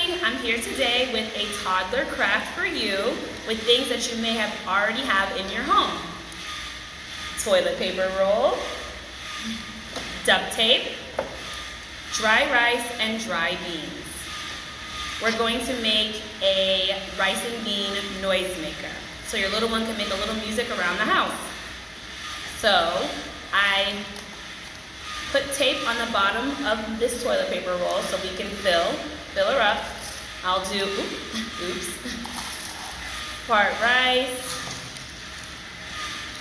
morning. I'm here today with a toddler craft for you with things that you may have already have in your home. Toilet paper roll, duct tape, dry rice, and dry beans. We're going to make a rice and bean noisemaker, so your little one can make a little music around the house. So I put tape on the bottom of this toilet paper roll so we can fill her up. I'll do, part rice,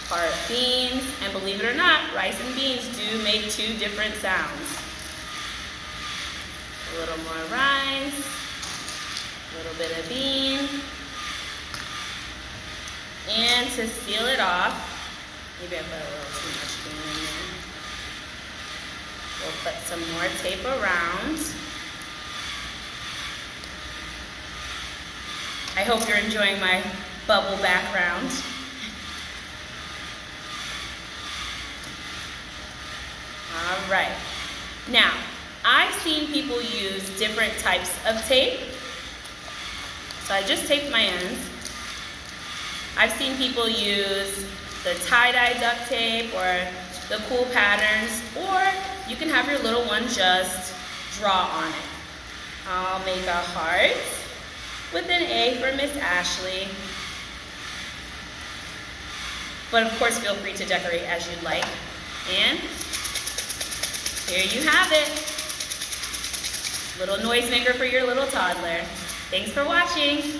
part beans, and believe it or not, rice and beans do make two different sounds. A little more rice, a little bit of bean, and to seal it off, maybe I put a little too much bean in there. We'll put some more tape around. I hope you're enjoying my bubble background. All right. Now, I've seen people use different types of tape. So I just taped my ends. I've seen people use the tie-dye duct tape or the cool patterns, or you can have your little one just draw on it. I'll make a heart with an A for Miss Ashley. But of course, feel free to decorate as you'd like. And here you have it. Little noisemaker for your little toddler. Thanks for watching.